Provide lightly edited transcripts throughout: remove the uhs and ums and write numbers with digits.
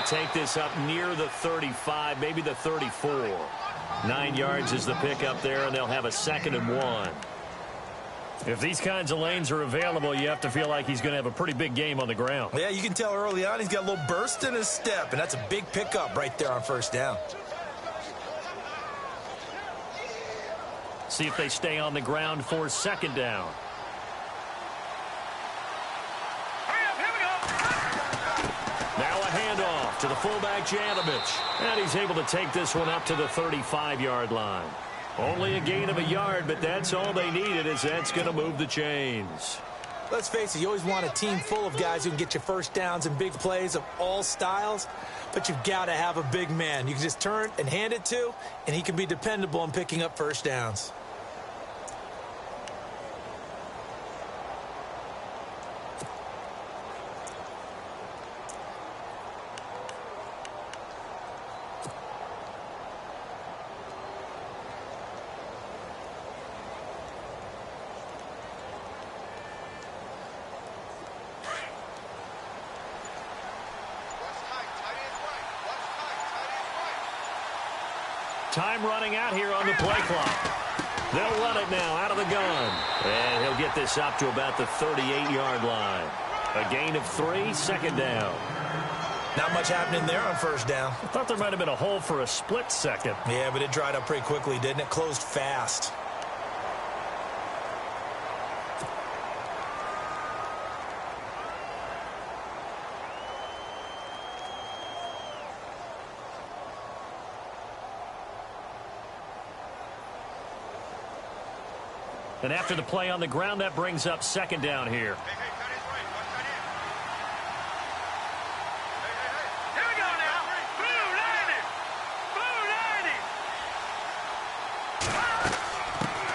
take this up near the 35, maybe the 34. 9 yards is the pickup there, and they'll have a 2nd and 1. If these kinds of lanes are available, you have to feel like he's going to have a pretty big game on the ground. Yeah, you can tell early on he's got a little burst in his step, and that's a big pickup right there on 1st down. See if they stay on the ground for 2nd down. Now a handoff to the fullback, Janovich. And he's able to take this one up to the 35-yard line. Only a gain of a yard, but that's all they needed, as that's going to move the chains. Let's face it, you always want a team full of guys who can get you 1st downs and big plays of all styles, but you've got to have a big man you can just turn and hand it to, and he can be dependable in picking up 1st downs. Time running out here on the play clock. They'll run it now out of the gun. And he'll get this up to about the 38-yard line. A gain of 3, 2nd down. Not much happening there on 1st down. I thought there might have been a hole for a split second. Yeah, but it dried up pretty quickly, didn't it? Closed fast. And after the play on the ground, that brings up 2nd down here.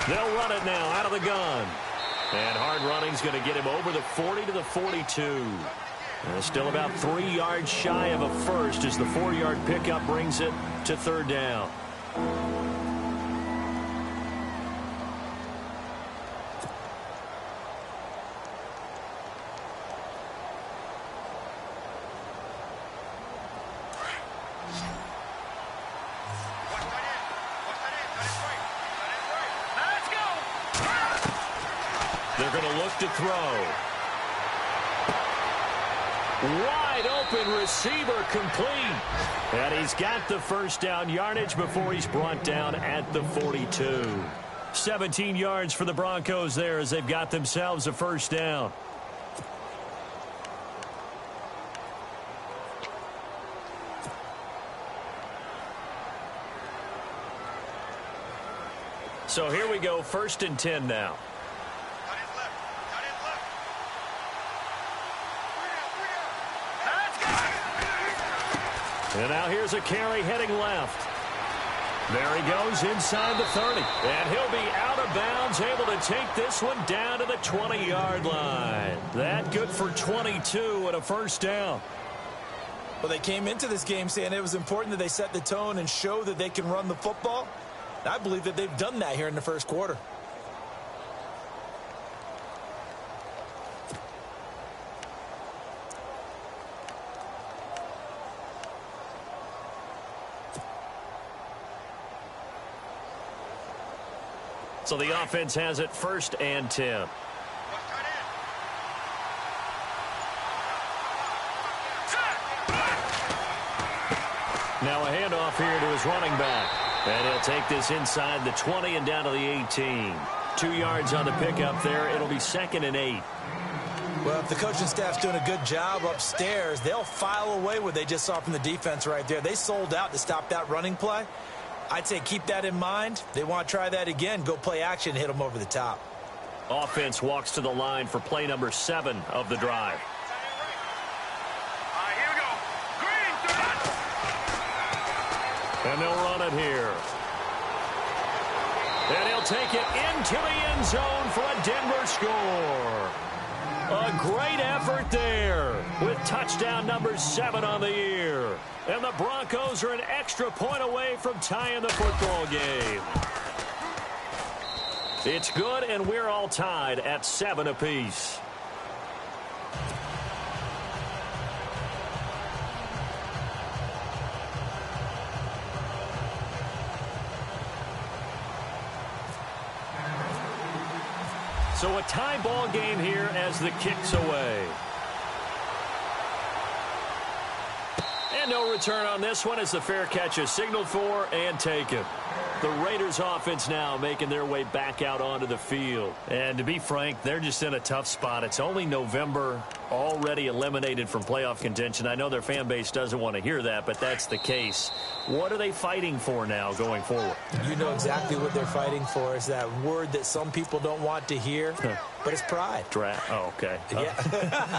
They'll run it now out of the gun. And hard running's going to get him over the 40 to the 42. And still about 3 yards shy of a first as the 4-yard pickup brings it to 3rd down. They're going to look to throw. Wide open receiver complete. And he's got the 1st down yardage before he's brought down at the 42. 17 yards for the Broncos there as they've got themselves a 1st down. So here we go, 1st and 10 now. And now here's a carry heading left. There he goes inside the 30. And he'll be out of bounds, able to take this one down to the 20-yard line. That good for 22 and a 1st down. Well, they came into this game saying it was important that they set the tone and show that they can run the football. I believe that they've done that here in the 1st quarter. So the offense has it 1st and 10. Now a handoff here to his running back. And he'll take this inside the 20 and down to the 18. 2 yards on the pickup there. It'll be 2nd and 8. Well, if the coaching staff's doing a good job upstairs, they'll file away what they just saw from the defense right there. They sold out to stop that running play. I'd say keep that in mind. They want to try that again. Go play action, hit them over the top. Offense walks to the line for play number 7 of the drive. Here we go. And they'll run it here. And he'll take it into the end zone for a Denver score. A great effort there with touchdown number 7 on the year. And the Broncos are an extra point away from tying the football game. It's good, and we're all tied at 7 apiece. So a tie ball game here as the kick's away. And no return on this one as the fair catch is signaled for and taken. The Raiders offense now making their way back out onto the field. And to be frank, they're just in a tough spot. It's only November, already eliminated from playoff contention. I know their fan base doesn't want to hear that, but that's the case. What are they fighting for now going forward? You know exactly what they're fighting for. Is that word that some people don't want to hear, but it's pride. Draft. Oh, okay. Yeah.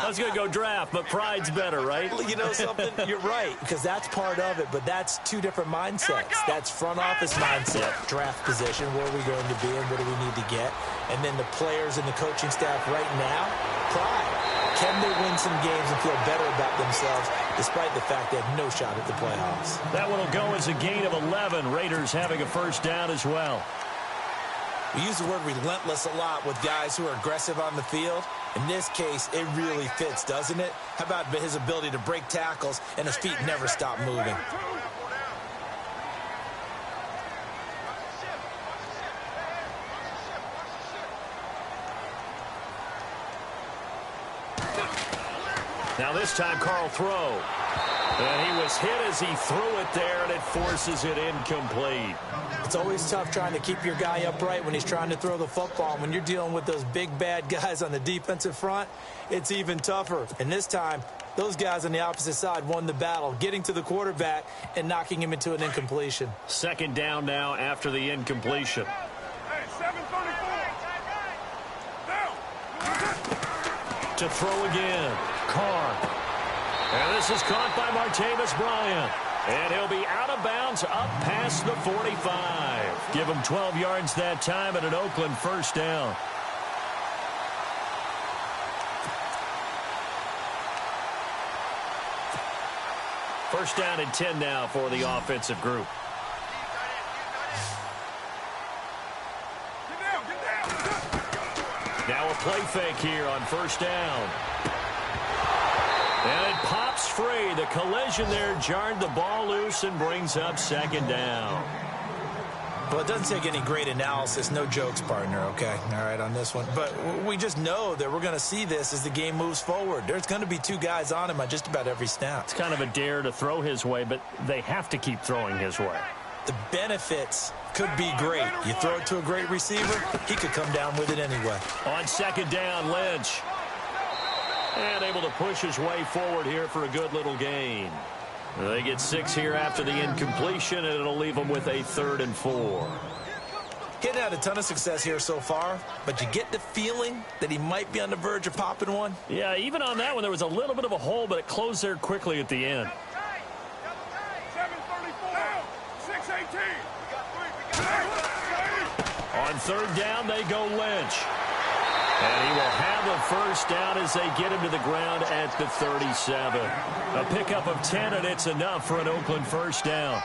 I was going to go draft, but pride's better, right? You know something? You're right, because that's part of it, but that's two different mindsets. That's front office mindset, draft position, where are we going to be and what do we need to get? And then the players and the coaching staff right now, pride. Can they win some games and feel better about themselves despite the fact they have no shot at the playoffs? That one will go as a gain of 11. Raiders having a first down as well. We use the word relentless a lot with guys who are aggressive on the field. In this case, it really fits, doesn't it? How about his ability to break tackles and his feet never stop moving? Now this time, Carl throw. And he was hit as he threw it there, and it forces it incomplete. It's always tough trying to keep your guy upright when he's trying to throw the football. When you're dealing with those big, bad guys on the defensive front, it's even tougher. And this time, those guys on the opposite side won the battle, getting to the quarterback and knocking him into an incompletion. Second down now after the incompletion. To throw again. Carr. And this is caught by Martavis Bryant. And he'll be out of bounds up past the 45. Give him 12 yards that time at an Oakland first down. First down and 10 now for the offensive group. Now a play fake here on first down. And it pops free. The collision there jarred the ball loose and brings up second down. Well, it doesn't take any great analysis. No jokes, partner, okay? All right, on this one. But we just know that we're going to see this as the game moves forward. There's going to be two guys on him on just about every snap. It's kind of a dare to throw his way, but they have to keep throwing his way. The benefits could be great. You throw it to a great receiver, he could come down with it anyway. On second down, Lynch. And able to push his way forward here for a good little gain. They get 6 here after the incompletion, and it'll leave them with a 3rd and 4. Getting had a ton of success here so far, but you get the feeling that he might be on the verge of popping one. Yeah, even on that one, there was a little bit of a hole, but it closed there quickly at the end. 7:34. On third down, they go Lynch. And he will have a first down as they get him to the ground at the 37. A pickup of 10, and it's enough for an Oakland first down.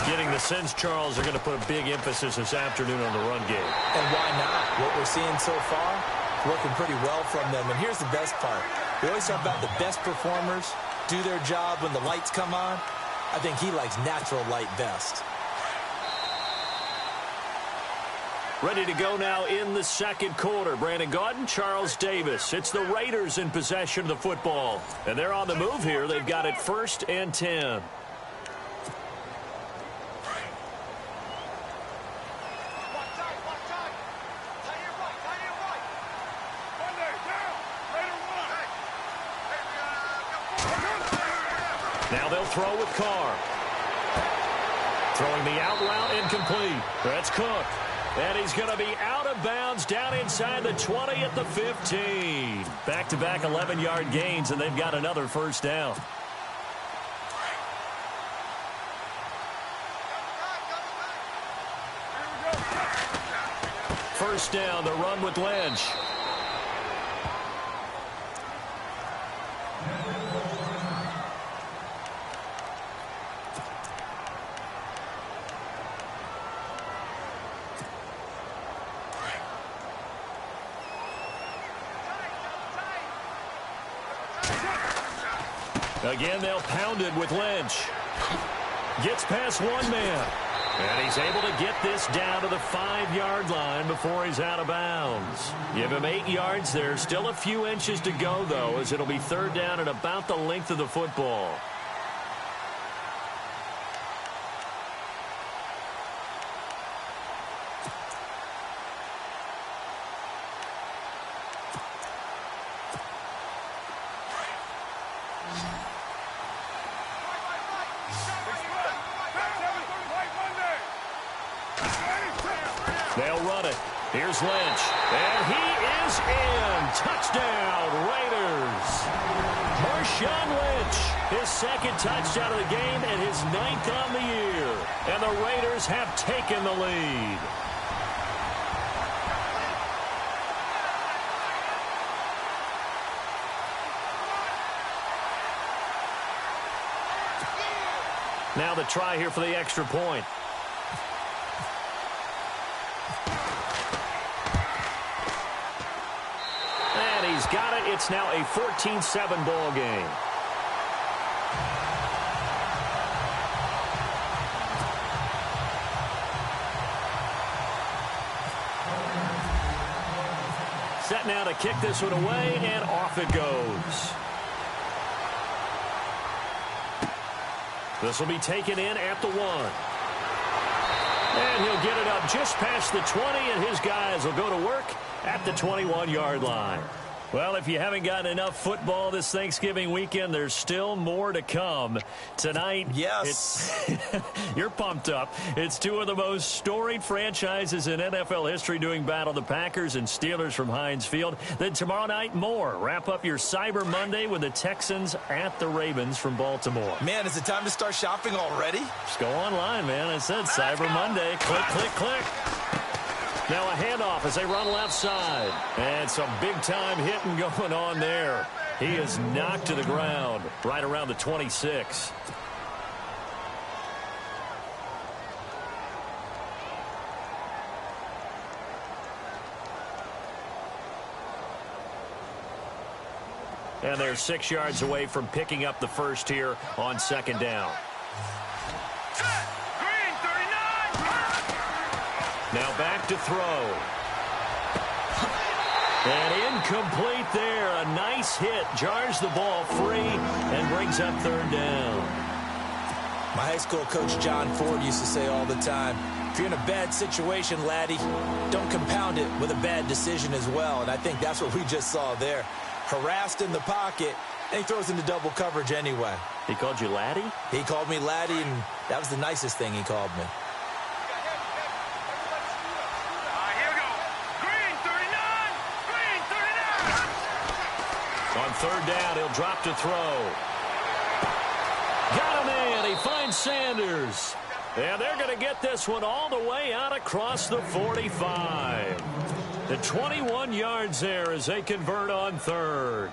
Getting the sense, Charles, are going to put a big emphasis this afternoon on the run game. And why not? What we're seeing so far, working pretty well from them. And here's the best part. We always talk about the best performers do their job when the lights come on. I think he likes natural light best. Ready to go now in the second quarter. Brandon Gaudin, Charles Davis. It's the Raiders in possession of the football. And they're on the move here. They've got it 1st and 10. Now they'll throw with Carr. Throwing the out route incomplete. That's Cook. And he's going to be out of bounds down inside the 20 at the 15. Back-to-back 11-yard gains, and they've got another first down. First down, the run with Lynch. Again, they'll pound it with Lynch. Gets past one man. And he's able to get this down to the 5-yard line before he's out of bounds. Give him 8 yards there. Still a few inches to go, though, as it'll be third down at about the length of the football. They'll run it. Here's Lynch. And he is in. Touchdown, Raiders. Marshawn Lynch, his second touchdown of the game and his 9th on the year. And the Raiders have taken the lead. Now the try here for the extra point. And he's got it. It's now a 14-7 ball game. Set now to kick this one away, and off it goes. This will be taken in at the 1. And he'll get it up just past the 20, and his guys will go to work at the 21-yard line. Well, if you haven't gotten enough football this Thanksgiving weekend, there's still more to come. Tonight, yes, you're pumped up. It's two of the most storied franchises in NFL history doing battle, the Packers and Steelers from Heinz Field. Then tomorrow night, more. Wrap up your Cyber Monday with the Texans at the Ravens from Baltimore. Man, is it time to start shopping already? Just go online, man. I said Cyber Monday. Click, click, click. Now a handoff as they run left side. And some big-time hitting going on there. He is knocked to the ground right around the 26. And they're 6 yards away from picking up the first here on second down. Now back to throw. And incomplete there. A nice hit. Jars the ball free and brings up third down. My high school coach John Ford used to say all the time, if you're in a bad situation, laddie, don't compound it with a bad decision as well. And I think that's what we just saw there. Harassed in the pocket, and he throws into double coverage anyway. He called you laddie? He called me laddie, and that was the nicest thing he called me. On third down, he'll drop to throw. Got him in. He finds Sanders. And they're going to get this one all the way out across the 45. The 21 yards there as they convert on third.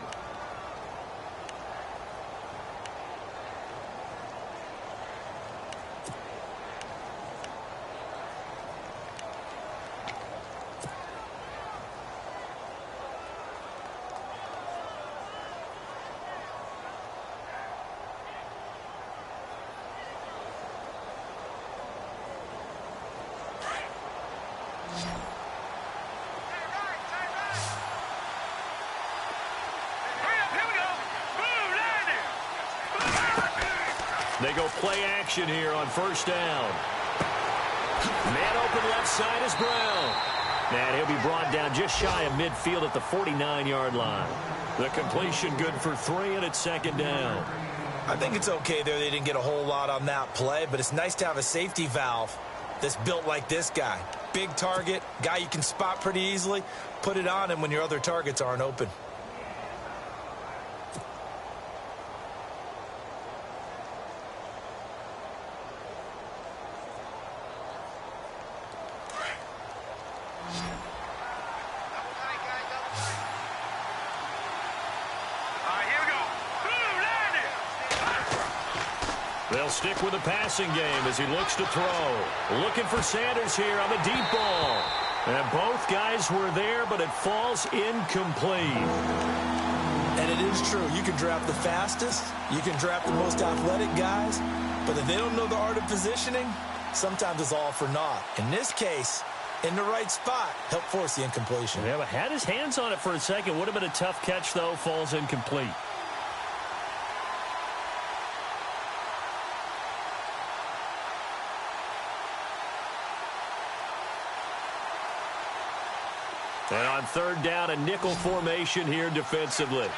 They go play action here on first down. Man open left side is Brown. And he'll be brought down just shy of midfield at the 49-yard line. The completion good for 3, and it's second down. I think it's okay there. They didn't get a whole lot on that play, but it's nice to have a safety valve that's built like this guy. Big target, guy you can spot pretty easily. Put it on him when your other targets aren't open. They'll stick with the passing game as he looks to throw. Looking for Sanders here on the deep ball. And both guys were there, but it falls incomplete. And it is true. You can draft the fastest. You can draft the most athletic guys. But if they don't know the art of positioning, sometimes it's all for naught. In this case, in the right spot, helped force the incompletion. Yeah, but had his hands on it for a second. Would have been a tough catch, though. Falls incomplete. And on third down, a nickel formation here defensively.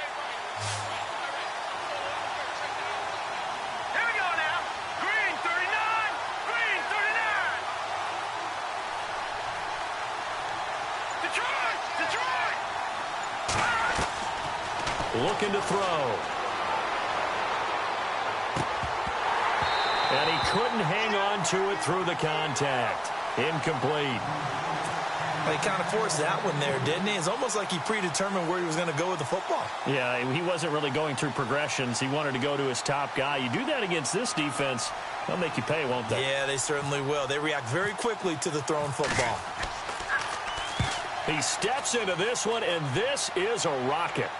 Here we go now. Green 39. Green 39. Detroit. Detroit. Looking to throw. And he couldn't hang on to it through the contact. Incomplete. Well, he kind of forced that one there, didn't he? It's almost like he predetermined where he was going to go with the football. Yeah, he wasn't really going through progressions. He wanted to go to his top guy. You do that against this defense, they'll make you pay, won't they? Yeah, they certainly will. They react very quickly to the thrown football. He steps into this one, and this is a rocket.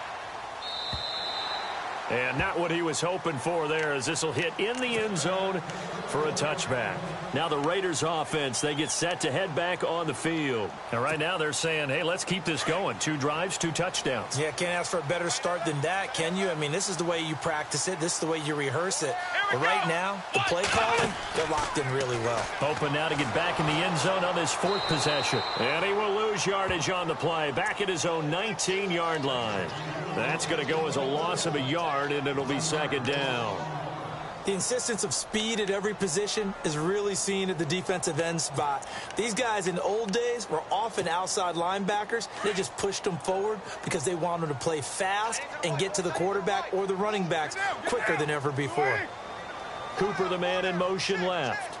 And not what he was hoping for there, as this will hit in the end zone for a touchback. Now the Raiders offense, they get set to head back on the field. And right now they're saying, hey, let's keep this going. 2 drives, 2 touchdowns. Yeah, can't ask for a better start than that, can you? I mean, this is the way you practice it. This is the way you rehearse it. But right now, the play calling, they're locked in really well. Hoping now to get back in the end zone on this 4th possession. And he will lose yardage on the play. Back at his own 19-yard line. That's going to go as a loss of a yard, and it'll be 2nd down. The insistence of speed at every position is really seen at the defensive end spot. These guys in the old days were often outside linebackers. They just pushed them forward because they wanted to play fast and get to the quarterback or the running backs quicker than ever before. Cooper, the man in motion left.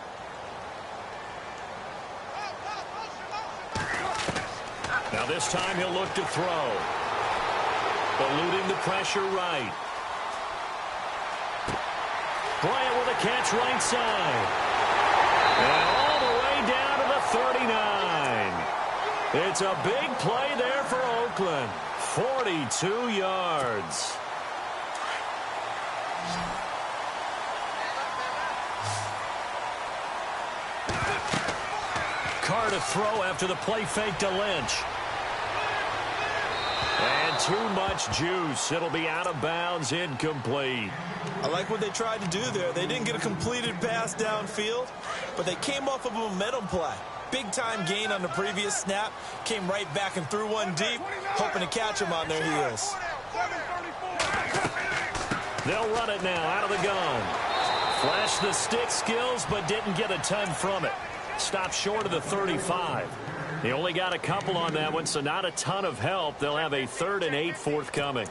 Now this time he'll look to throw. Eluding the pressure right. Bryant with a catch right side. And all the way down to the 39. It's a big play there for Oakland. 42 yards. Carr to throw after the play fake to Lynch. And too much juice. It'll be out of bounds, incomplete. I like what they tried to do there. They didn't get a completed pass downfield, but they came off of a momentum play. Big-time gain on the previous snap. Came right back and threw one deep, hoping to catch them on their heels. They'll run it now out of the gun. Flashed the stick skills, but didn't get a ton from it. Stopped short of the 35. They only got a couple on that one, so not a ton of help. They'll have a 3rd and 8 forthcoming.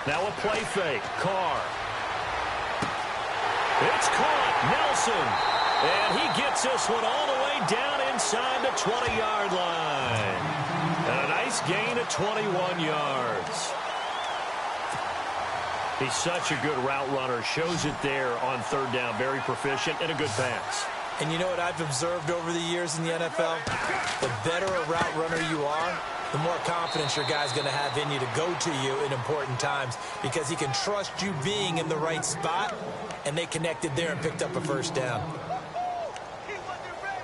Now a play fake. Carr. It's caught. Nelson. And he gets this one all the way down inside the 20-yard line. And a nice gain of 21 yards. He's such a good route runner. Shows it there on 3rd down. Very proficient and a good pass. And you know what I've observed over the years in the NFL? The better a route runner you are, the more confidence your guy's going to have in you to go to you in important times because he can trust you being in the right spot, and they connected there and picked up a 1st down. He wasn't ready.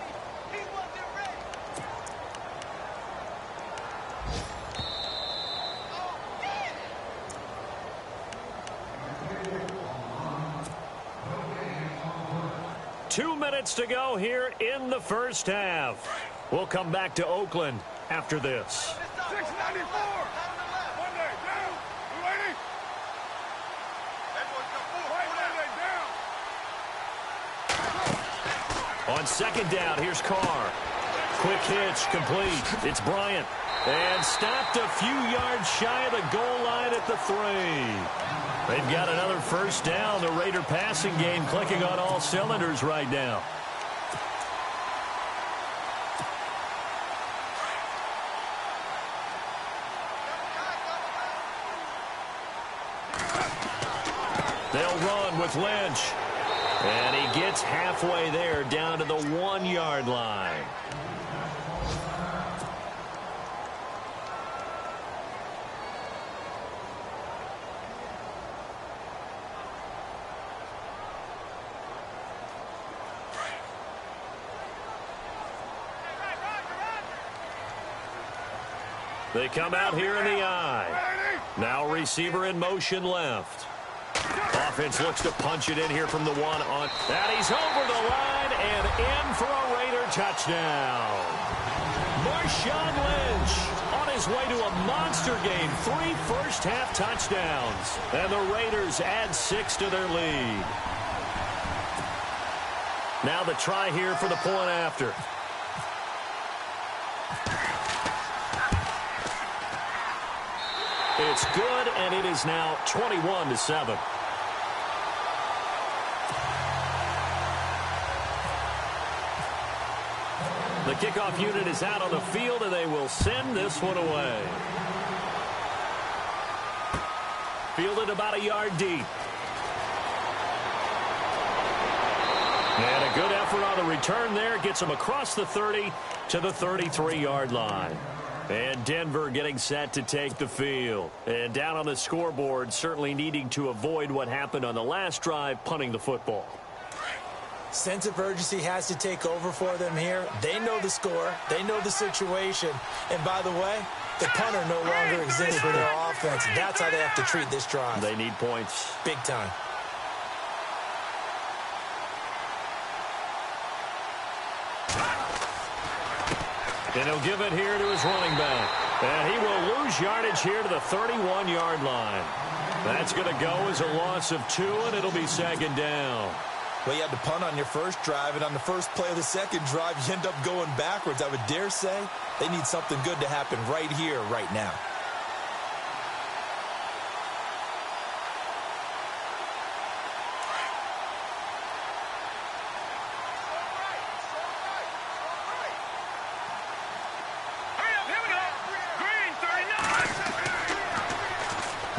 He wasn't ready. 2 minutes to go here in the 1st half. We'll come back to Oakland after this. 694. Monday, down. You ready? On 2nd down, here's Carr. Quick hitch, complete. It's Bryant. And stopped a few yards shy of the goal line at the 3. They've got another 1st down. The Raider passing game clicking on all cylinders right now. They'll run with Lynch. And he gets halfway there down to the 1-yard line. They come out here in the eye. Now receiver in motion left. Offense looks to punch it in here from the 1 on. And he's over the line and in for a Raider touchdown. Marshawn Lynch on his way to a monster game. 3 first-half touchdowns. And the Raiders add 6 to their lead. Now the try here for the point after. It's good, and it is now 21-7. The kickoff unit is out on the field, and they will send this one away. Fielded about a yard deep. And a good effort on the return there. Gets him across the 30 to the 33-yard line. And Denver getting set to take the field. And down on the scoreboard, certainly needing to avoid what happened on the last drive, punting the football. Sense of urgency has to take over for them here. They know the score. They know the situation. And by the way, the punter no longer exists for their offense. That's how they have to treat this drive. They need points. Big time. And he'll give it here to his running back. And he will lose yardage here to the 31-yard line. That's going to go as a loss of 2, and it'll be second down. Well, you had to punt on your first drive, and on the first play of the second drive, you end up going backwards. I would dare say they need something good to happen right here, right now.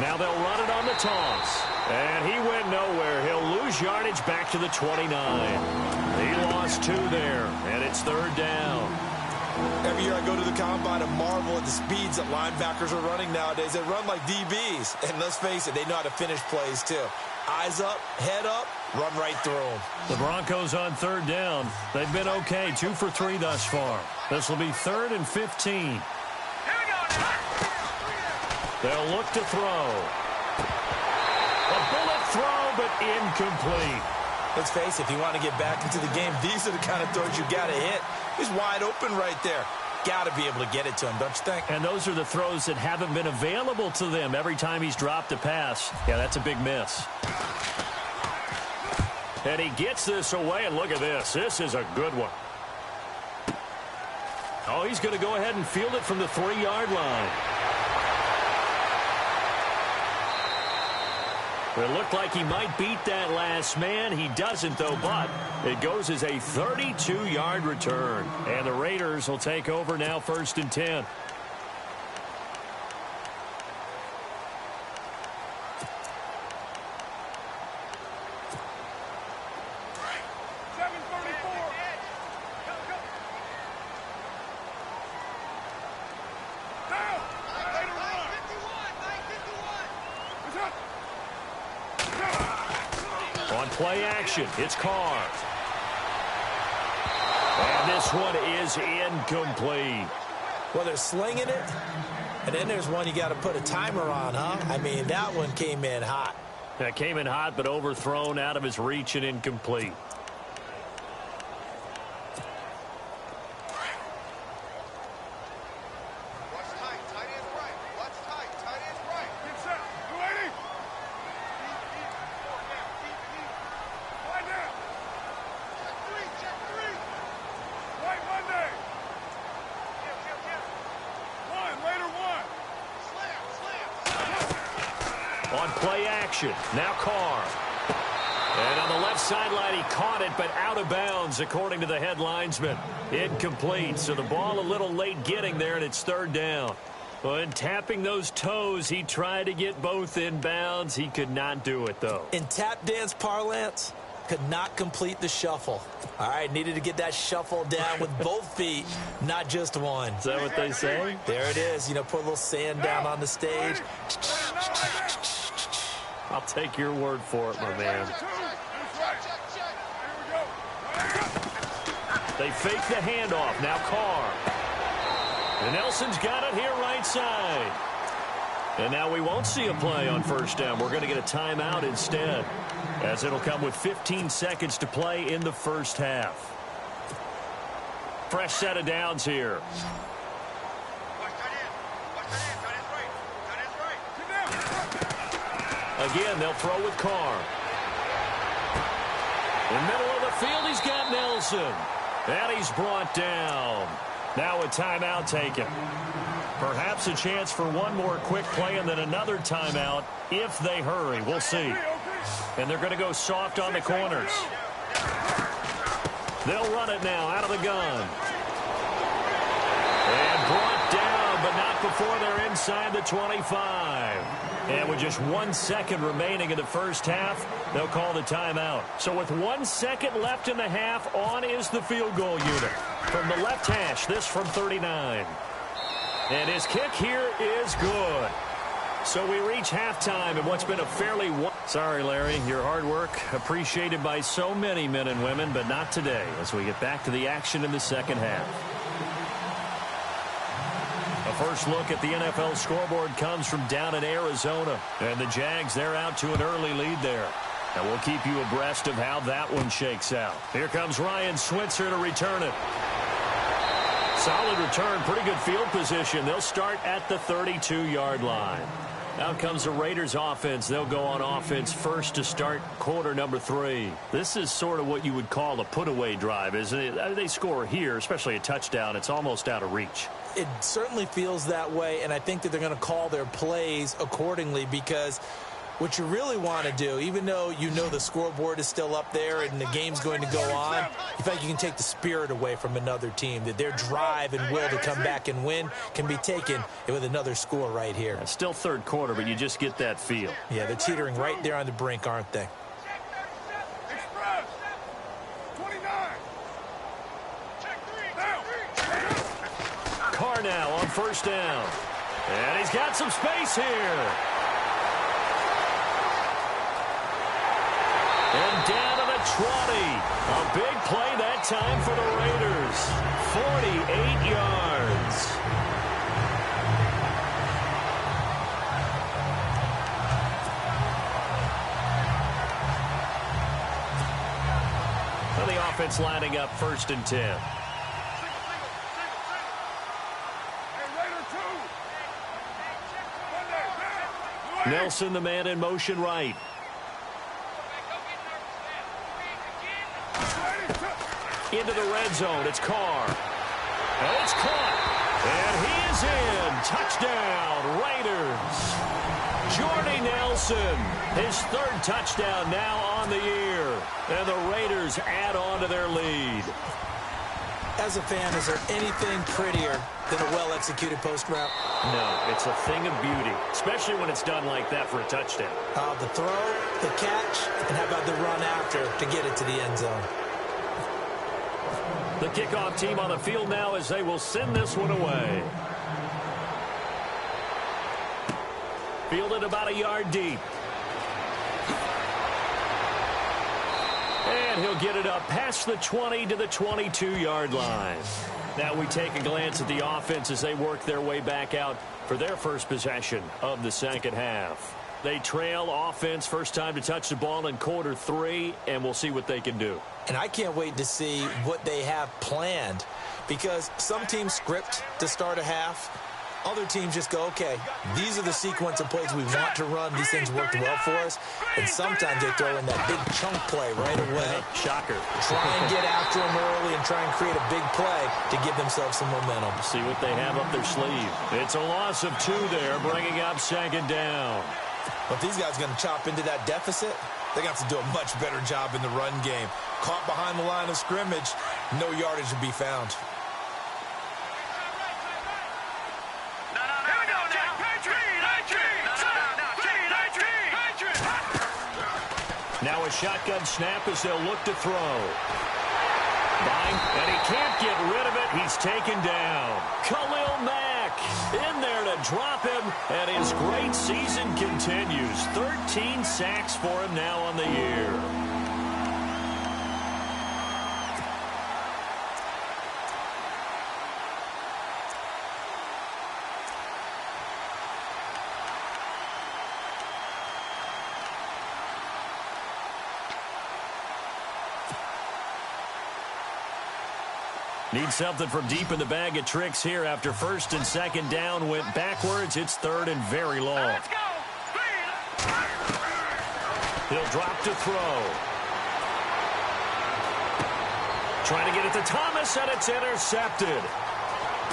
Now they'll run it on the toss. And he went nowhere. He'll lose yardage back to the 29. He lost 2 there, and it's third down. Every year I go to the combine and marvel at the speeds that linebackers are running nowadays. They run like DBs. And let's face it, they know how to finish plays too. Eyes up, head up, run right through them. The Broncos on third down. They've been okay, 2 for 3 thus far. This will be 3rd and 15. They'll look to throw. A bullet throw, but incomplete. Let's face it, if you want to get back into the game, these are the kind of throws you got to hit. He's wide open right there. Got to be able to get it to him, don't you think? And those are the throws that haven't been available to them every time he's dropped a pass. Yeah, that's a big miss. And he gets this away, and look at this. This is a good one. Oh, he's going to go ahead and field it from the 3-yard line. It looked like he might beat that last man. He doesn't, though, but it goes as a 32-yard return. And the Raiders will take over now, 1st and 10. Play action. It's Carr. And this one is incomplete. Well, they're slinging it, and then there's one you got to put a timer on, huh? I mean, that one came in hot. That came in hot, but overthrown out of his reach and incomplete. On play action, now Carr. And on the left sideline, he caught it, but out of bounds, according to the head linesman. Incomplete, so the ball a little late getting there, and it's 3rd down. Well, in tapping those toes, he tried to get both in bounds. He could not do it, though. In tap dance parlance, could not complete the shuffle. All right, needed to get that shuffle down with both feet, not just one. Is that what they say? There it is. You know, put a little sand down on the stage. I'll take your word for it, my man. They fake the handoff. Now Carr. And Nelson's got it here right side. And now we won't see a play on first down. We're going to get a timeout instead, as it'll come with 15 seconds to play in the first half. Fresh set of downs here. Again, they'll throw with Carr. In the middle of the field, he's got Nelson. And he's brought down. Now a timeout taken. Perhaps a chance for one more quick play and then another timeout if they hurry. We'll see. And they're going to go soft on the corners. They'll run it now out of the gun. And brought down, but not before they're inside the 25. And with just 1 second remaining in the first half, they'll call the timeout. So with 1 second left in the half, on is the field goal unit. From the left hash, this from 39. And his kick here is good. So we reach halftime in what's been a fairly... Sorry, Larry, your hard work appreciated by so many men and women, but not today as we get back to the action in the second half. A first look at the NFL scoreboard comes from down in Arizona. And the Jags, they're out to an early lead there. And we'll keep you abreast of how that one shakes out. Here comes Ryan Switzer to return it. Solid return, pretty good field position. They'll start at the 32-yard line. Out comes the Raiders offense. They'll go on offense first to start quarter number 3. This is sort of what you would call a put-away drive, isn't it? They score here, especially a touchdown. It's almost out of reach. It certainly feels that way, and I think that they're going to call their plays accordingly because what you really want to do, even though you know the scoreboard is still up there and the game's going to go on, you feel like you can take the spirit away from another team, that their drive and will to come back and win can be taken with another score right here. It's still third quarter, but you just get that feel. Yeah, they're teetering right there on the brink, aren't they? Carr now on first down. And he's got some space here. And down to the 20. A big play that time for the Raiders. 48 yards. Well, the offense lining up first and 10. Nelson, the man in motion right. Into the red zone. It's Carr. And it's caught. And he is in. Touchdown, Raiders. Jordy Nelson, his third touchdown now on the year. And the Raiders add on to their lead. As a fan, is there anything prettier than a well-executed post route? No, it's a thing of beauty, especially when it's done like that for a touchdown. The throw, the catch, and how about the run after to get it to the end zone? The kickoff team on the field now as they will send this one away. Fielded about a yard deep. And he'll get it up past the 20 to the 22-yard line. Now we take a glance at the offense as they work their way back out for their first possession of the second half. They trail offense, first time to touch the ball in quarter 3, and we'll see what they can do. And I can't wait to see what they have planned, because some teams script to start a half. Other teams just go, okay, these are the sequence of plays we want to run. These things worked well for us. And sometimes they throw in that big chunk play right away. Shocker. Try and get after them early and try and create a big play to give themselves some momentum. See what they have up their sleeve. It's a loss of 2 there, bringing up second down. But these guys are going to chop into that deficit. They're going to have to do a much better job in the run game. Caught behind the line of scrimmage, no yardage to be found. Here we go. shotgun snap as they'll look to throw. And he can't get rid of it. He's taken down. Khalil Mack in there to drop him, and his great season continues. 13 sacks for him now on the year. Need something from deep in the bag of tricks here after first and second down went backwards. It's third and very long. Let's go. He'll drop to throw. Trying to get it to Thomas, and it's intercepted.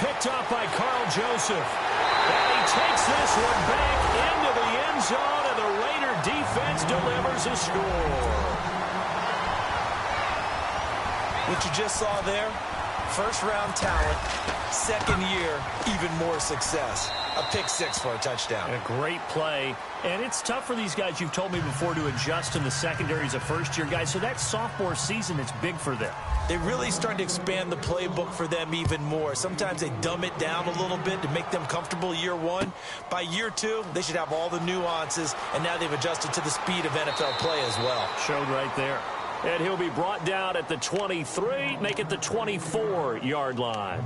Picked off by Carl Joseph. And he takes this one back into the end zone, and the Raider defense delivers a score. What you just saw there? First-round talent, second year, even more success. A pick six for a touchdown. A great play. And it's tough for these guys, you've told me before, to adjust in the secondary as a first-year guy. So that sophomore season is big for them. They really start to expand the playbook for them even more. Sometimes they dumb it down a little bit to make them comfortable year one. By year two, they should have all the nuances, and now they've adjusted to the speed of NFL play as well. Showed right there. And he'll be brought down at the 23, make it the 24-yard line.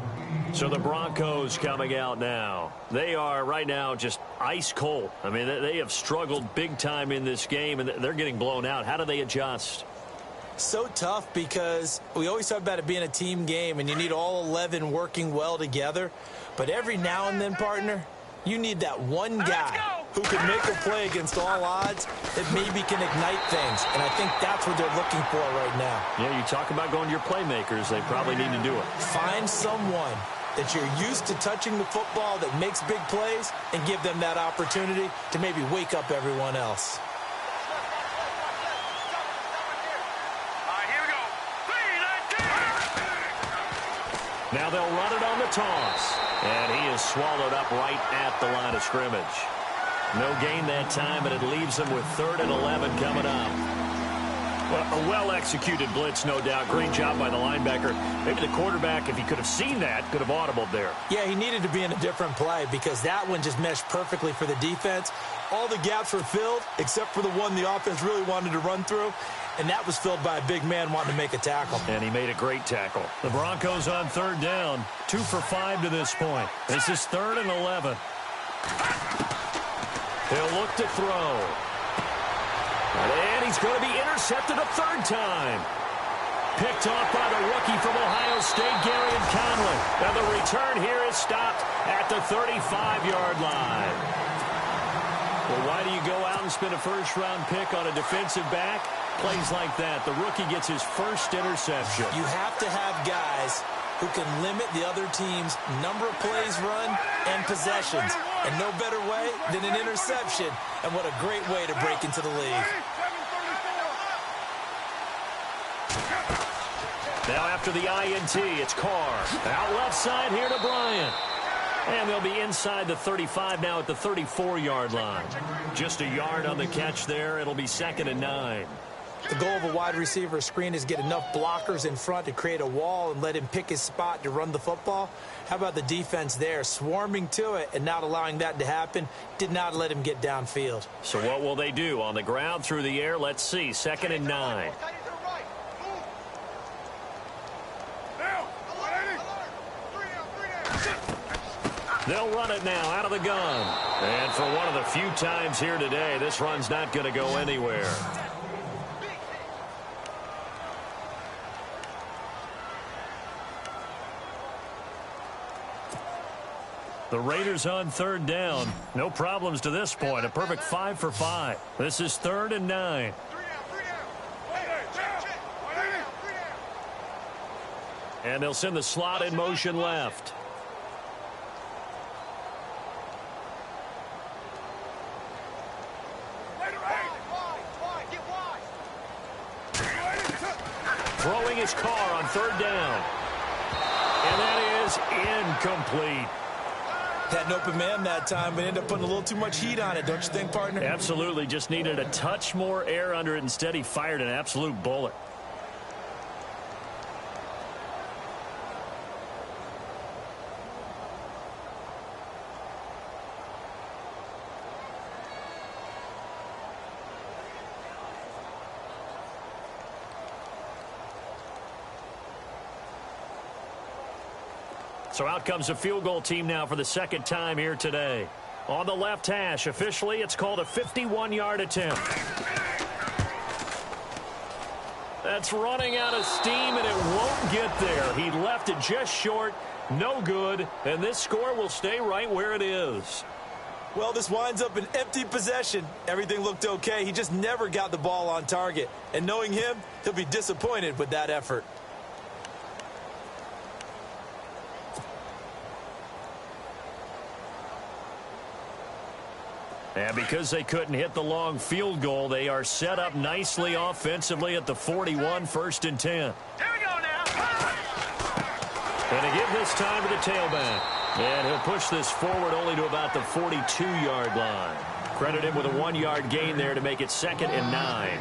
So the Broncos coming out now. They are right now just ice cold. I mean, they have struggled big time in this game, and they're getting blown out. How do they adjust? So tough because we always talk about it being a team game, and you need all 11 working well together. But every now and then, partner, you need that one guy who can make a play against all odds that maybe can ignite things. And I think that's what they're looking for right now. Yeah, you talk about going to your playmakers. They probably need to do it. Find someone that you're used to touching the football that makes big plays and give them that opportunity to maybe wake up everyone else. All right, here we go. Now they'll run it on the toss. And he is swallowed up right at the line of scrimmage. No gain that time, and it leaves them with 3rd and 11 coming up. Well, a well-executed blitz, no doubt. Great job by the linebacker. Maybe the quarterback, if he could have seen that, could have audibled there. Yeah, he needed to be in a different play because that one just meshed perfectly for the defense. All the gaps were filled except for the one the offense really wanted to run through, and that was filled by a big man wanting to make a tackle. And he made a great tackle. The Broncos on 3rd down, 2 for 5 to this point. This is 3rd and 11. He'll look to throw. And he's going to be intercepted a 3rd time. Picked off by the rookie from Ohio State, Garyon Conley. And the return here is stopped at the 35-yard line. Well, why do you go out and spend a first-round pick on a defensive back? Plays like that. The rookie gets his first interception. You have to have guys who can limit the other team's number of plays run and possessions. And no better way than an interception. And what a great way to break into the league. Now after the INT, it's Carr. Out left side here to Bryant. And they'll be inside the 35 now at the 34-yard line. Just a yard on the catch there. It'll be 2nd and 9. The goal of a wide receiver screen is get enough blockers in front to create a wall and let him pick his spot to run the football. How about the defense there? Swarming to it and not allowing that to happen. Did not let him get downfield. So what will they do? On the ground, through the air? Let's see. 2nd and 9. They'll run it now out of the gun. And for one of the few times here today, this run's not going to go anywhere. The Raiders on 3rd down. No problems to this point. A perfect 5 for 5. This is 3rd and 9. And they'll send the slot in motion left. Throwing his Carr on 3rd down. And that is incomplete. Had an open man that time, but ended up putting a little too much heat on it, don't you think, partner? Absolutely. Just needed a touch more air under it. Instead, he fired an absolute bullet. So out comes a field goal team now for the second time here today. On the left hash, officially, it's called a 51-yard attempt. That's running out of steam, and it won't get there. He left it just short, no good, and this score will stay right where it is. Well, this winds up an empty possession. Everything looked okay. He just never got the ball on target. And knowing him, he'll be disappointed with that effort. And because they couldn't hit the long field goal, they are set up nicely offensively at the 41, 1st and 10. Here we go now. And to give this time to the tailback. And he'll push this forward only to about the 42-yard line. Credit him with a 1-yard gain there to make it 2nd and 9.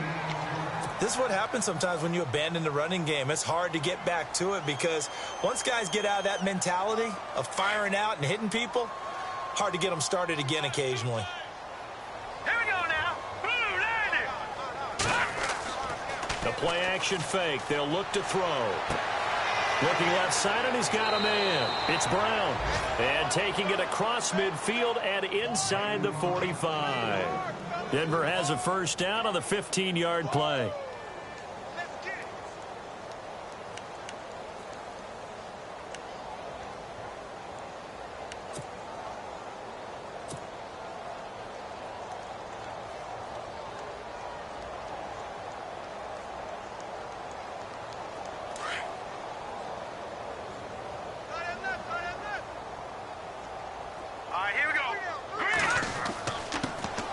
This is what happens sometimes when you abandon the running game. It's hard to get back to it because once guys get out of that mentality of firing out and hitting people, hard to get them started again occasionally. Here we go now. The play action fake. They'll look to throw. Looking left side, and he's got a man. It's Brown. And taking it across midfield and inside the 45. Denver has a first down on the 15-yard play.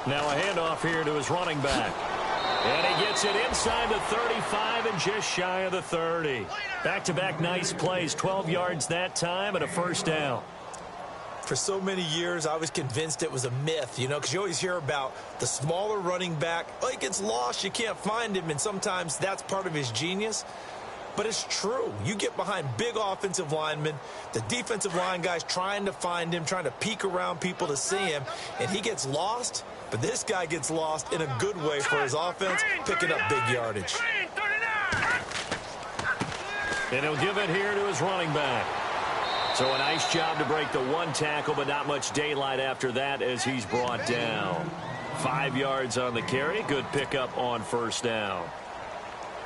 Now a handoff here to his running back. And he gets it inside the 35 and just shy of the 30. Back-to-back nice plays, 12 yards that time and a first down. For so many years, I was convinced it was a myth, you know, because you always hear about the smaller running back. Oh, he gets lost, you can't find him, and sometimes that's part of his genius. But it's true. You get behind big offensive linemen, the defensive line guys trying to find him, trying to peek around people to see him, and he gets lost. But this guy gets lost in a good way for his offense, picking up big yardage. And he'll give it here to his running back. So a nice job to break the one tackle, but not much daylight after that as he's brought down. 5 yards on the carry. Good pickup on first down.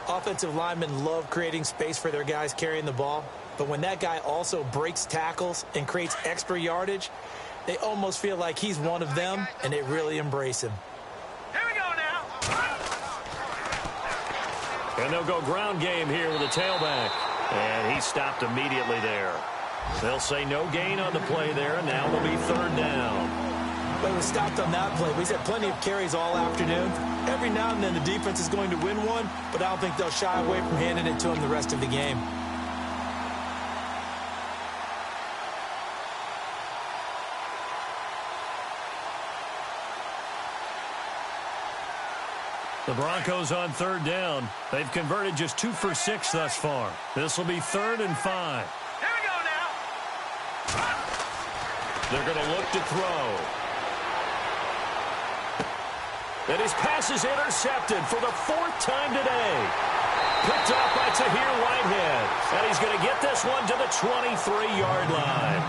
Offensive linemen love creating space for their guys carrying the ball, but when that guy also breaks tackles and creates extra yardage, they almost feel like he's one of them, and they really embrace him. Here we go now. And they'll go ground game here with a tailback. And he stopped immediately there. They'll say no gain on the play there, and now it'll be 3rd down. But he was stopped on that play. He's had plenty of carries all afternoon. Every now and then the defense is going to win one, but I don't think they'll shy away from handing it to him the rest of the game. The Broncos on 3rd down. They've converted just 2 for 6 thus far. This will be 3rd and 5. Here we go now. They're going to look to throw. And his pass is intercepted for the 4th time today. Picked off by Tahir Whitehead. And he's going to get this one to the 23-yard line.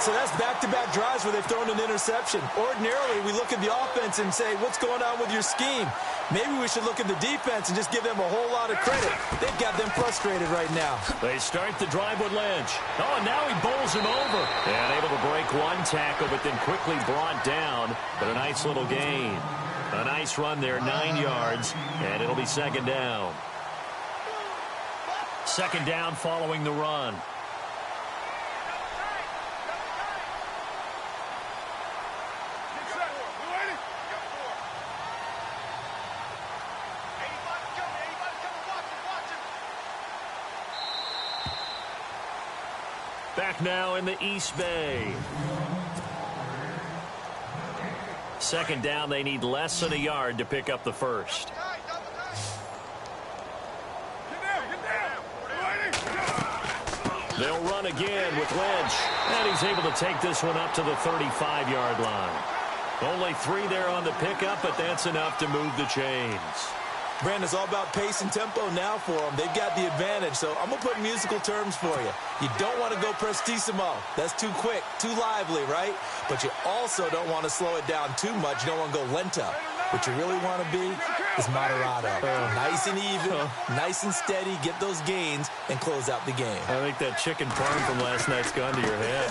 So that's back-to-back drives where they've thrown an interception. Ordinarily, we look at the offense and say, what's going on with your scheme? Maybe we should look at the defense and just give them a whole lot of credit. They've got them frustrated right now. They start the drive with Lynch. Oh, and now he bowls him over. And able to break one tackle, but then quickly brought down. But a nice little gain. A nice run there, 9 yards, and it'll be 2nd down. 2nd down following the run. Back now in the East Bay. Second down, they need less than a yard to pick up the first. They'll run again with Lynch. And he's able to take this one up to the 35-yard line. Only 3 there on the pickup, but that's enough to move the chains. Brandon, it's all about pace and tempo now for them. They've got the advantage, so I'm going to put musical terms for you. You don't want to go prestissimo. That's too quick, too lively, right? But you also don't want to slow it down too much. You don't want to go lento. What you really want to be is moderato. Nice and even, nice and steady, get those gains, and close out the game. I think that chicken parm from last night's gone to your head.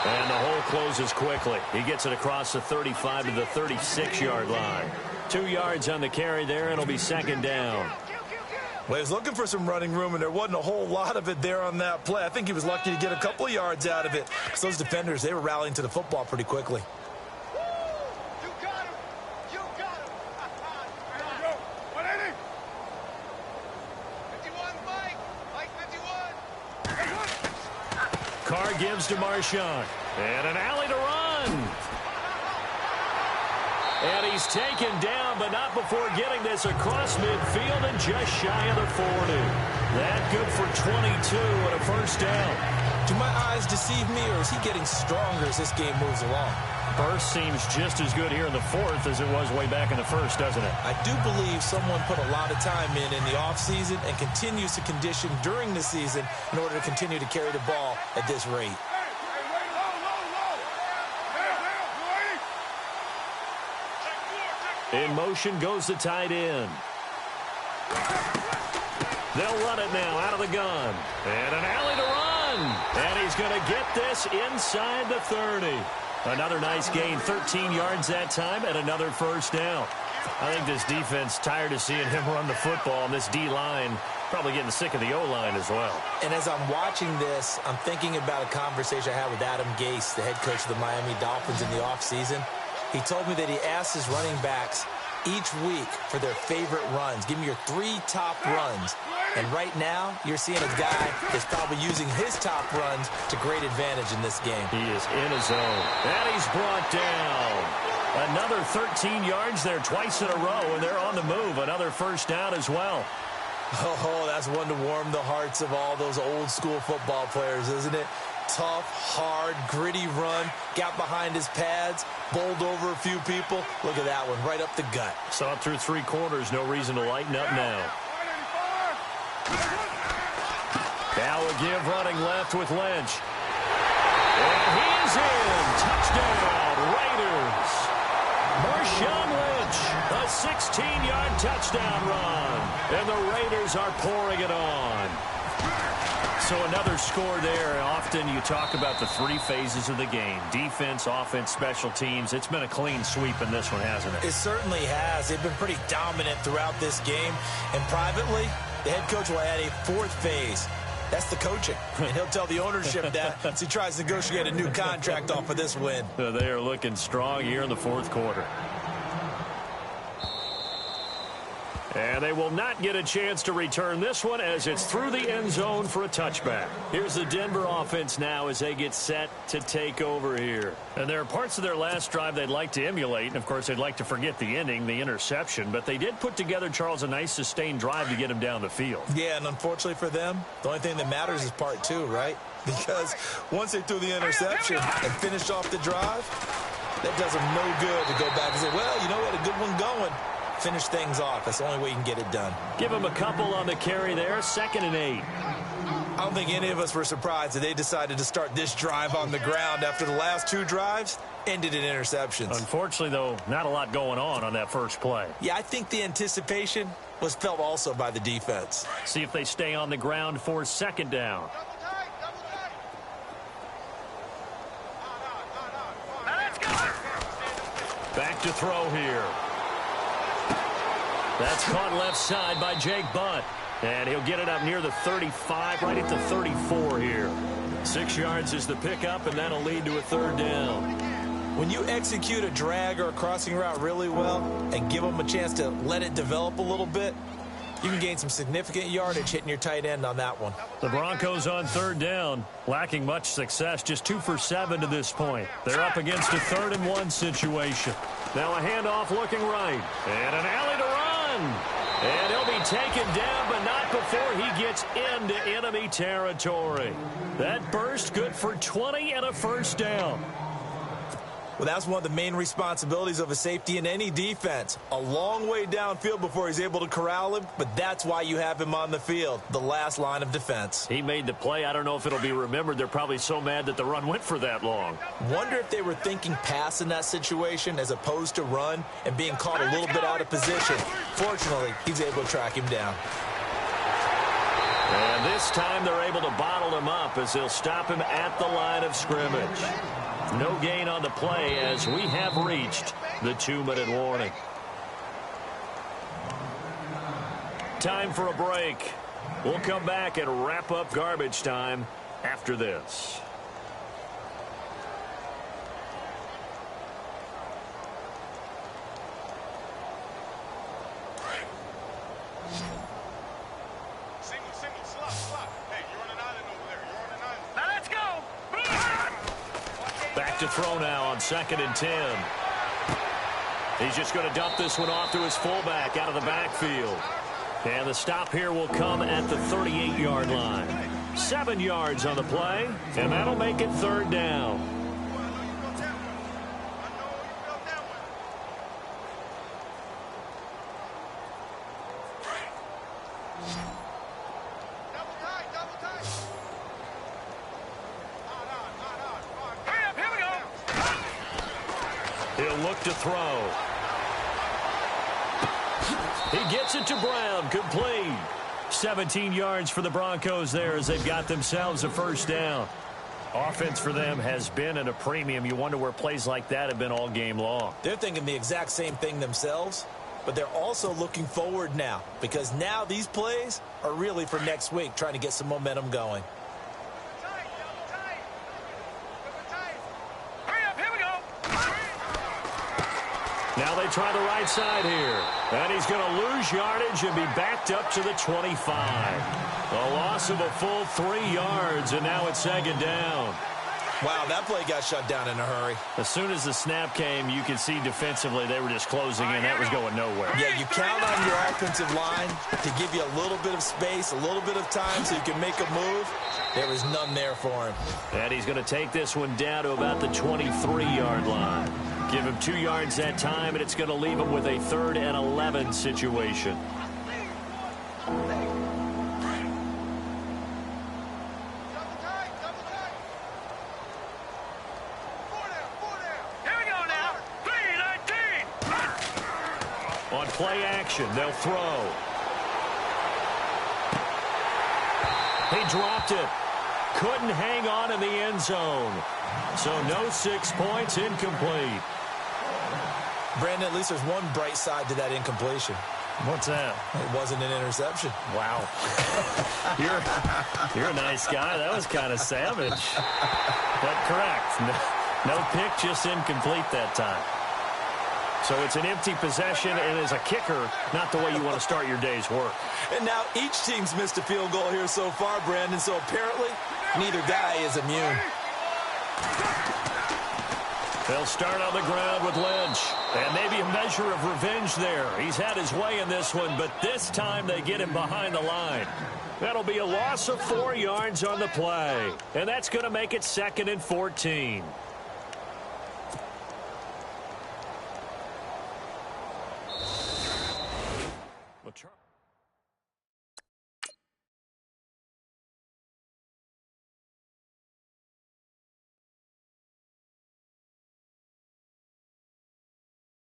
And the hole closes quickly. He gets it across the 35 to the 36-yard line. 2 yards on the carry there, and it'll be second down. Well, he was looking for some running room, and there wasn't a whole lot of it there on that play. I think he was lucky to get a couple of yards out of it. Because those defenders, they were rallying to the football pretty quickly. You got him. You got him. 51, Mike. Mike 51. Carr gives to Marshawn. And an alley to run. And he's taken down, but not before getting this across midfield and just shy of the 40. That good for 22 and a first down. Do my eyes deceive me, or is he getting stronger as this game moves along? Burst seems just as good here in the fourth as it was way back in the first, doesn't it? I do believe someone put a lot of time in the offseason and continues to condition during the season in order to continue to carry the ball at this rate. In motion goes the tight end. They'll run it now out of the gun. And an alley to run. And he's going to get this inside the 30. Another nice gain, 13 yards that time, and another first down. I think this defense tired of seeing him run the football, and this D-line probably getting sick of the O-line as well. And as I'm watching this, I'm thinking about a conversation I had with Adam Gase, the head coach of the Miami Dolphins in the offseason. He told me that he asked his running backs each week for their favorite runs. Give me your 3 top runs. And right now, you're seeing a guy that's probably using his top runs to great advantage in this game. He is in his zone. And he's brought down. Another 13 yards there twice in a row, and they're on the move. Another first down as well. Oh, that's one to warm the hearts of all those old-school football players, isn't it? Tough, hard, gritty run, got behind his pads, bowled over a few people. Look at that one, right up the gut. Saw it through 3 quarters, no reason to lighten up now. Now a give running left with Lynch. And he is in. Touchdown, Raiders. Marshawn Lynch, a 16-yard touchdown run. And the Raiders are pouring it on. So another score there. Often you talk about the 3 phases of the game. Defense, offense, special teams. It's been a clean sweep in this one, hasn't it? It certainly has. They've been pretty dominant throughout this game. And privately, the head coach will add a 4th phase. That's the coaching. And he'll tell the ownership that as he tries to negotiate a new contract off of this win. So they are looking strong here in the 4th quarter. And they will not get a chance to return this one as it's through the end zone for a touchback. Here's the Denver offense now as they get set to take over here. And there are parts of their last drive they'd like to emulate. And, of course, they'd like to forget the ending, the interception. But they did put together, Charles, a nice sustained drive to get him down the field. Yeah, and unfortunately for them, the only thing that matters is part 2, right? Because once they threw the interception and finished off the drive, that does them no good to go back and say, well, you know, we had a good one going. Finish things off. That's the only way you can get it done. Give him a couple on the carry there. 2nd and 8. I don't think any of us were surprised that they decided to start this drive on the ground after the last 2 drives ended in interceptions. Unfortunately, though, not a lot going on that first play. Yeah, I think the anticipation was felt also by the defense. See if they stay on the ground for 2nd down. Back to throw here. That's caught left side by Jake Butt. And he'll get it up near the 35, right at the 34 here. 6 yards is the pickup, and that'll lead to a 3rd down. When you execute a drag or a crossing route really well and give them a chance to let it develop a little bit, You can gain some significant yardage hitting your tight end on that one. The Broncos on third down, lacking much success, just 2 for 7 to this point. They're up against a 3rd and 1 situation. Now a handoff looking right, and an alley to run. And he'll be taken down, but not before he gets into enemy territory. That burst good for 20 and a first down. Well, that's one of the main responsibilities of a safety in any defense. A long way downfield before he's able to corral him, but that's why you have him on the field, the last line of defense. He made the play. I don't know if it'll be remembered. They're probably so mad that the run went for that long. Wonder if they were thinking pass in that situation as opposed to run and being caught a little bit out of position. Fortunately, he's able to track him down. And this time they're able to bottle him up as they'll stop him at the line of scrimmage. No gain on the play as we have reached the 2-minute warning. Time for a break. We'll come back and wrap up garbage time after this. Single, slot. Hey, you're on an island over there. You're on an island. Now let's go. Back to throw now on 2nd and 10. He's just going to dump this one off to his fullback out of the backfield. And the stop here will come at the 38-yard line. 7 yards on the play, and that'll make it 3rd down. He'll look to throw. He gets it to Brown, complete. 17 yards for the Broncos there as they've got themselves a first down. Offense for them has been at a premium. You wonder where plays like that have been all game long. They're thinking the exact same thing themselves, but they're also looking forward now because now these plays are really for next week, trying to get some momentum going. Now they try the right side here. And he's going to lose yardage and be backed up to the 25. A loss of a full 3 yards, and now it's 2nd down. Wow, that play got shut down in a hurry. As soon as the snap came, you could see defensively they were just closing in. That was going nowhere. Yeah, you count on your offensive line to give you a little bit of space, a little bit of time so you can make a move. There was none there for him. And he's going to take this one down to about the 23-yard line. Give him 2 yards that time, and it's going to leave him with a 3rd and 11 situation. On play action, they'll throw. He dropped it. Couldn't hang on in the end zone. So no 6 points, incomplete. Brandon, at least there's one bright side to that incompletion. What's that? It wasn't an interception. Wow. You're a nice guy. That was kind of savage. But correct. No pick, just incomplete that time. So it's an empty possession, and as a kicker, not the way you want to start your day's work. And now each team's missed a field goal here so far, Brandon, so apparently neither guy is immune. They'll start on the ground with Lynch. And maybe a measure of revenge there. He's had his way in this one, but this time they get him behind the line. That'll be a loss of 4 yards on the play. And that's going to make it 2nd and 14. Well,